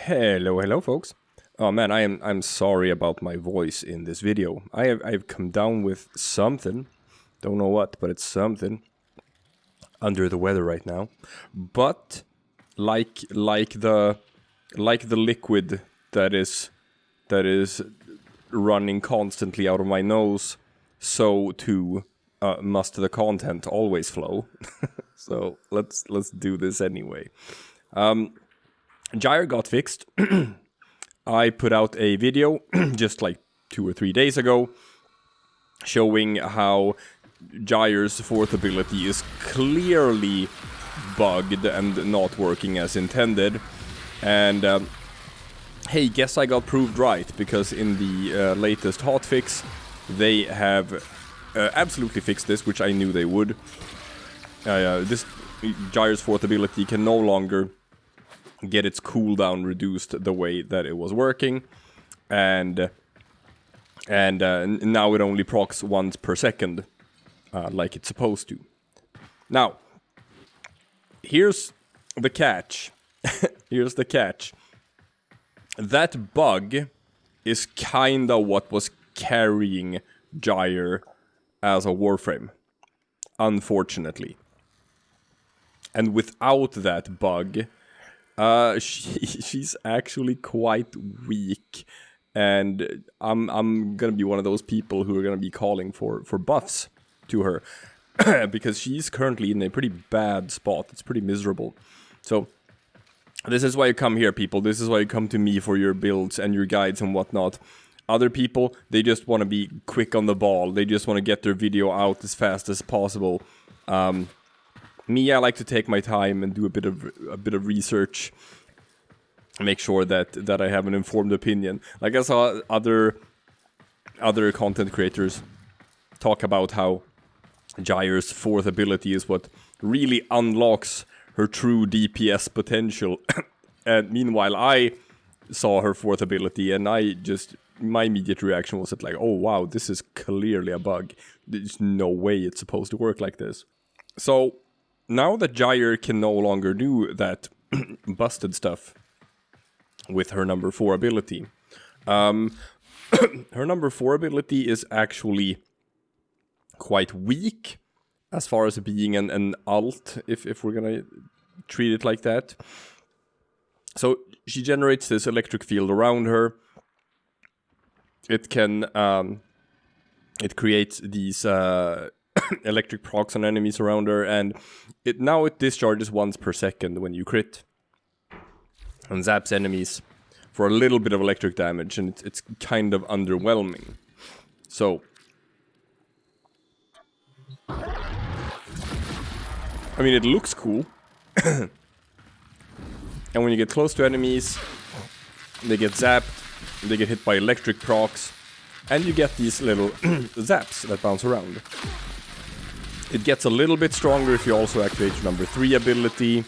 Hello, folks. Oh man, I'm sorry about my voice in this video. I've come down with something, don't know what, but it's something. Under the weather right now, but like the liquid that is running constantly out of my nose, so too must the content always flow. So let's do this anyway. Gyre got fixed. I put out a video just like 2 or 3 days ago showing how Gyre's fourth ability is clearly bugged and not working as intended. And hey, guess I got proved right, because in the latest hotfix they have absolutely fixed this, which I knew they would. This Gyre's fourth ability can no longer get its cooldown reduced the way that it was working, and now it only procs once per second, like it's supposed to. Now, here's the catch. Here's the catch. That bug is kinda what was carrying Gyre as a Warframe, unfortunately. And without that bug, she's actually quite weak, and I'm gonna be one of those people who are gonna be calling for buffs to her, because she's currently in a pretty bad spot. It's pretty miserable. So this is why you come here, people. This is why you come to me for your builds and your guides and whatnot. Other people, they just want to be quick on the ball. They just want to get their video out as fast as possible. Me, I like to take my time and do a bit of research, make sure that I have an informed opinion. Like I saw other content creators talk about how Gyre's fourth ability is what really unlocks her true DPS potential. And meanwhile, I saw her fourth ability, and my immediate reaction was that, like, oh wow, this is clearly a bug. There's no way it's supposed to work like this. So now that Gyre can no longer do that busted stuff with her number 4 ability, her number 4 ability is actually quite weak as far as being an alt, if we're gonna treat it like that. So she generates this electric field around her. It can it creates these electric procs on enemies around her, and it discharges once per second when you crit, and zaps enemies for a little bit of electric damage, and it's kind of underwhelming. So I mean, it looks cool. And when you get close to enemies, they get zapped, they get hit by electric procs, and you get these little zaps that bounce around. It gets a little bit stronger if you also activate your number 3 ability,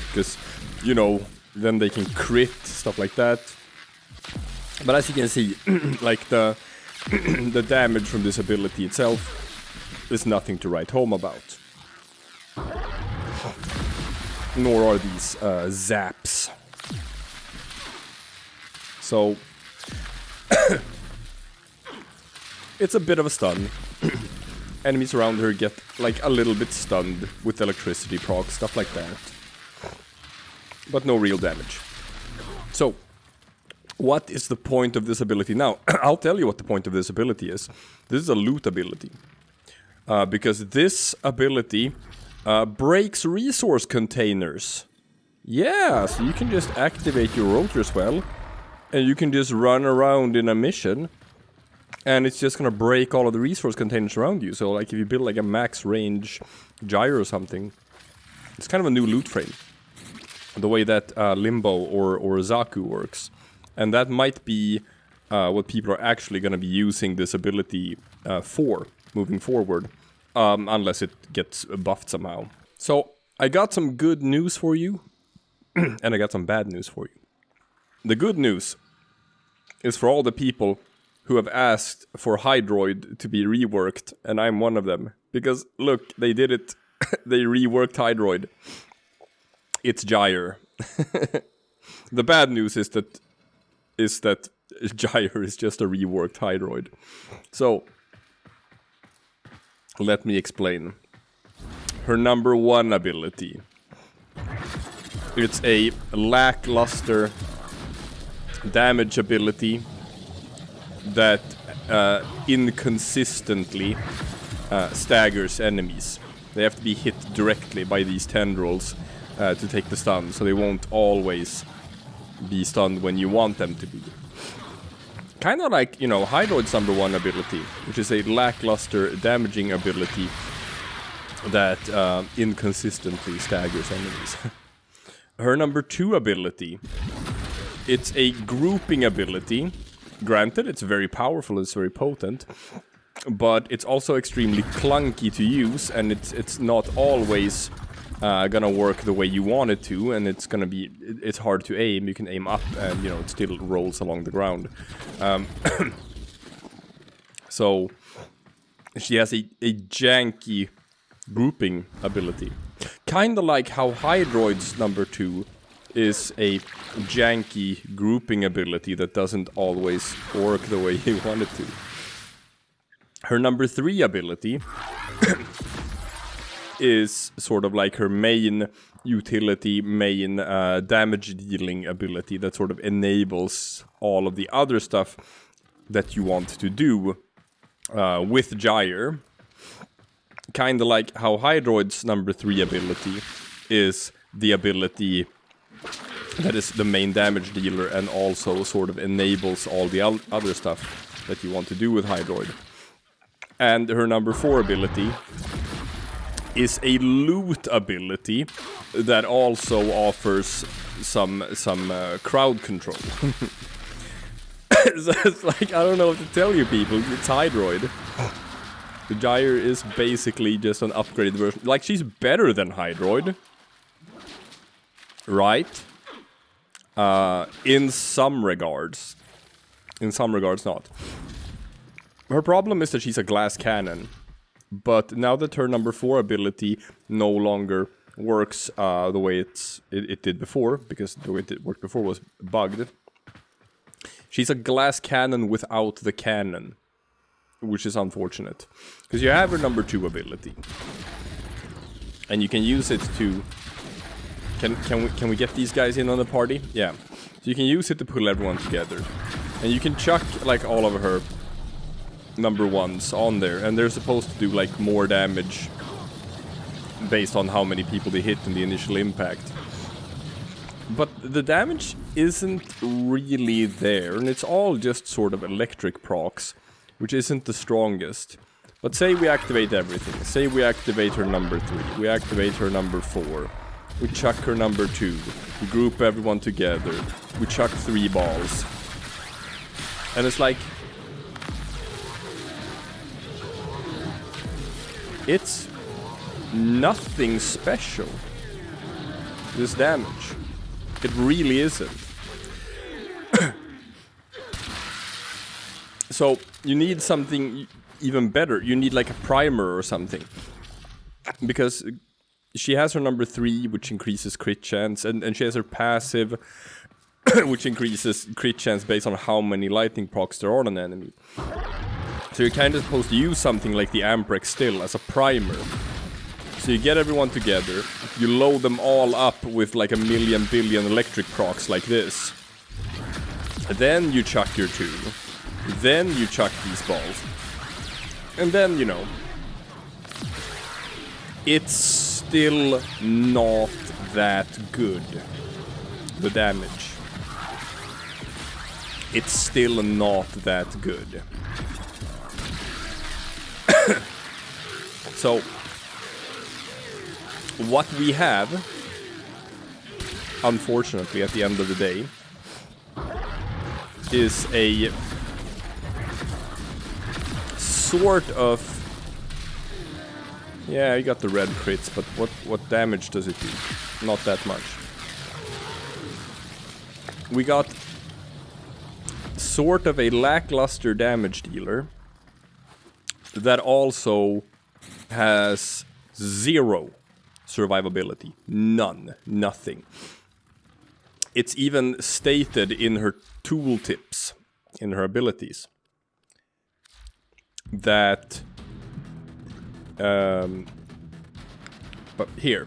because, you know, then they can crit, stuff like that. But as you can see, like the damage from this ability itself is nothing to write home about. Nor are these zaps. So it's a bit of a stun. Enemies around her get like a little bit stunned with electricity proc, stuff like that. But no real damage. So what is the point of this ability? Now, I'll tell you what the point of this ability is. This is a loot ability. Because this ability breaks resource containers. Yeah, so you can just activate your rotor swell, and you can just run around in a mission, and it's just gonna break all of the resource containers around you. So like if you build like a max range Gyre or something, it's kind of a new loot frame. The way that Limbo or Zaku works. And that might be what people are actually gonna be using this ability for moving forward. Unless it gets buffed somehow. So, I got some good news for you, and I got some bad news for you. The good news is for all the people who have asked for Hydroid to be reworked, and I'm one of them. Because, look, they did it. They reworked Hydroid. It's Gyre. The The bad news is that Gyre is just a reworked Hydroid. So let me explain. Her number 1 ability. It's a lackluster damage ability that inconsistently staggers enemies. They have to be hit directly by these tendrils to take the stun, so they won't always be stunned when you want them to be. Kind of like, you know, Hydroid's number 1 ability, which is a lackluster damaging ability that inconsistently staggers enemies. Her number 2 ability, it's a grouping ability. Granted, it's very powerful, it's very potent, but it's also extremely clunky to use, and it's not always gonna work the way you want it to, and it's hard to aim. You can aim up, and you know it still rolls along the ground. So she has a janky grouping ability, kind of like how Hydroid's number 2 is a janky grouping ability that doesn't always work the way you want it to. Her number 3 ability is sort of like her main utility, main damage dealing ability that sort of enables all of the other stuff that you want to do with Gyre. Kind of like how Hydroid's number 3 ability is the ability that is the main damage dealer and also sort of enables all the other stuff that you want to do with Hydroid. And her number 4 ability is a loot ability that also offers some crowd control. So it's like, I don't know what to tell you people, it's Hydroid. The Gyre is basically just an upgraded version. Like, she's better than Hydroid. Right? In some regards. In some regards not. Her problem is that she's a glass cannon. But now that her number 4 ability no longer works the way it did before, because the way it worked before was bugged, she's a glass cannon without the cannon, which is unfortunate. Because you have her number 2 ability. And you can use it to... Can we get these guys in on the party? Yeah. So you can use it to pull everyone together. And you can chuck like all of her number 1s on there, and they're supposed to do like more damage based on how many people they hit in the initial impact. But the damage isn't really there, and it's all just sort of electric procs, which isn't the strongest. But say we activate everything. Say we activate her number 3, we activate her number 4, we chuck her number 2, we group everyone together, we chuck 3 balls. And it's like... it's nothing special, this damage. It really isn't. So, you need something even better. You need like a primer or something. Because she has her number 3, which increases crit chance, and she has her passive, which increases crit chance based on how many lightning procs there are on an enemy. So you're kind of supposed to use something like the Amprex still as a primer. So you get everyone together, you load them all up with like a million billion electric procs like this. Then you chuck your 2. Then you chuck these balls. And then, you know, it's still not that good, the damage. It's still not that good. So, what we have, unfortunately, at the end of the day, is a sort of... yeah, you got the red crits, but what damage does it do? Not that much. We got sort of a lackluster damage dealer that also has 0 survivability. None. Nothing. it's even stated in her tooltips, in her abilities, that but here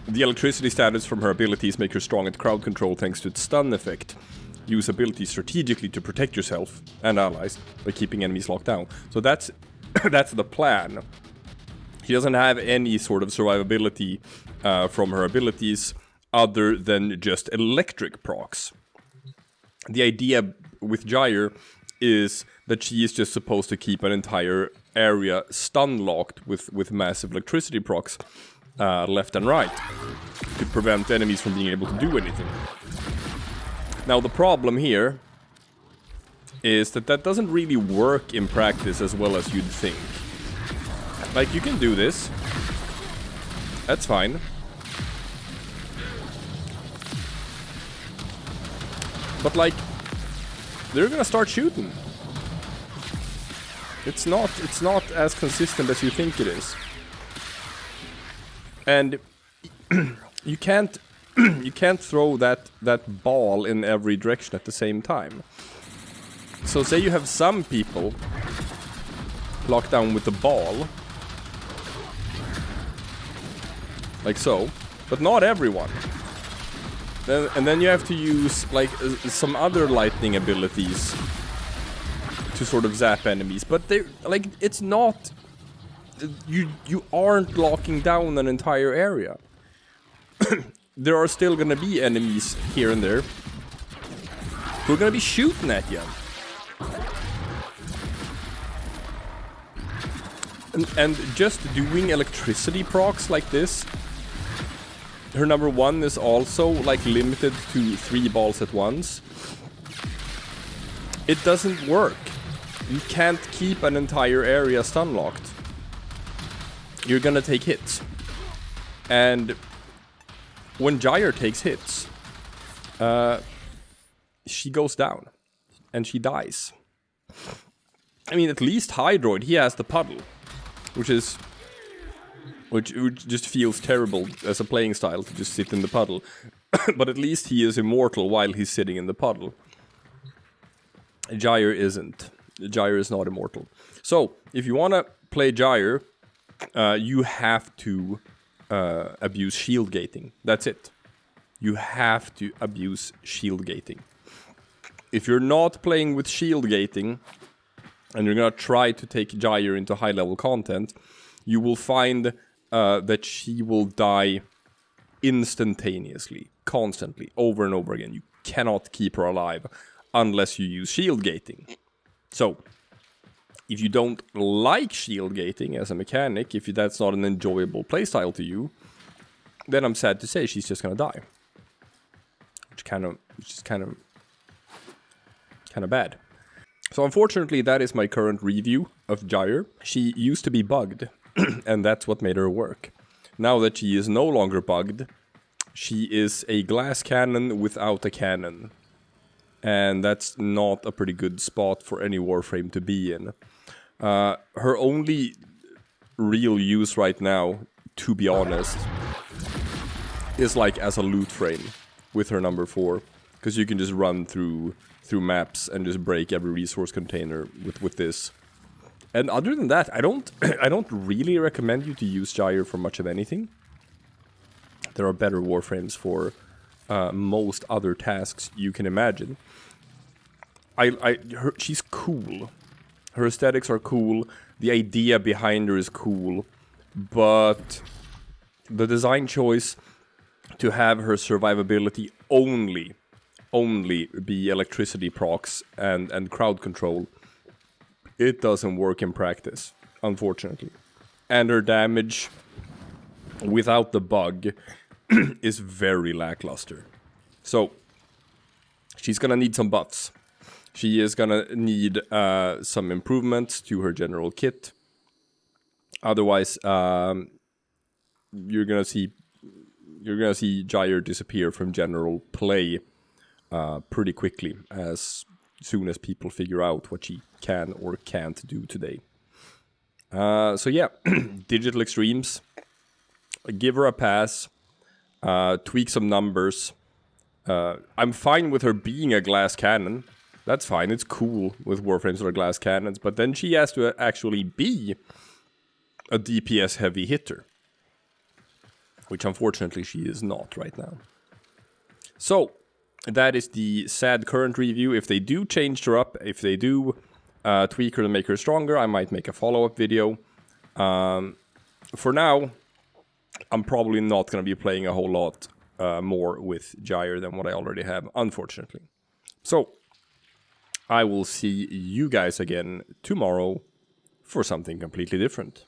the electricity status from her abilities make her strong at crowd control thanks to its stun effect. Use abilities strategically to protect yourself and allies by keeping enemies locked down. So that's that's the plan. She doesn't have any sort of survivability from her abilities other than just electric procs. The idea with Gyre is that she is just supposed to keep an entire area stun locked with massive electricity procs left and right to prevent enemies from being able to do anything. Now the problem here is that doesn't really work in practice as well as you'd think. Like, you can do this. That's fine. But like, they're gonna start shooting. It's not as consistent as you think it is. And you can't throw that ball in every direction at the same time. So say you have some people locked down with the ball, like so, but not everyone. And then you have to use like some other lightning abilities to sort of zap enemies, but they like, it's not, you aren't locking down an entire area. There are still gonna be enemies here and there who are gonna be shooting at you. And just doing electricity procs like this, her number 1 is also like limited to 3 balls at once. It doesn't work. You can't keep an entire area stun locked. You're gonna take hits. And when Gyre takes hits, she goes down and she dies. I mean, at least Hydroid, he has the puddle, which just feels terrible as a playing style to just sit in the puddle. But at least he is immortal while he's sitting in the puddle. Gyre isn't. Gyre is not immortal. So, if you want to play Gyre, you have to abuse shield gating. That's it. You have to abuse shield gating. If you're not playing with shield gating, and you're gonna try to take Gyre into high level content, you will find that she will die instantaneously, constantly, over and over again. You cannot keep her alive unless you use shield gating. So, if you don't like shield gating as a mechanic, if that's not an enjoyable playstyle to you, then I'm sad to say she's just gonna die. Which is kind of bad. So unfortunately, that is my current review of Gyre. She used to be bugged, and that's what made her work. Now that she is no longer bugged, she is a glass cannon without a cannon. And that's not a pretty good spot for any Warframe to be in. Her only real use right now, to be honest, is like as a loot frame with her number 4. Because you can just run through maps and just break every resource container with this. And other than that, I don't really recommend you to use Gyre for much of anything. There are better Warframes for most other tasks you can imagine. She's cool. Her aesthetics are cool. The idea behind her is cool. But the design choice to have her survivability only be electricity procs and crowd control, it doesn't work in practice, unfortunately. And her damage without the bug is very lackluster. So, she's gonna need some buffs. She is gonna need some improvements to her general kit. Otherwise, you're gonna see Gyre disappear from general play pretty quickly, as soon as people figure out what she can or can't do today. So yeah, Digital Extremes, give her a pass. tweak some numbers. I'm fine with her being a glass cannon. That's fine. It's cool with Warframes that are glass cannons. But then she has to actually be a DPS heavy hitter. Which unfortunately she is not right now. So, that is the sad current review. If they do change her up, if they do tweak her to make her stronger, I might make a follow-up video. For now, I'm probably not going to be playing a whole lot more with Gyre than what I already have, unfortunately. So, I will see you guys again tomorrow for something completely different.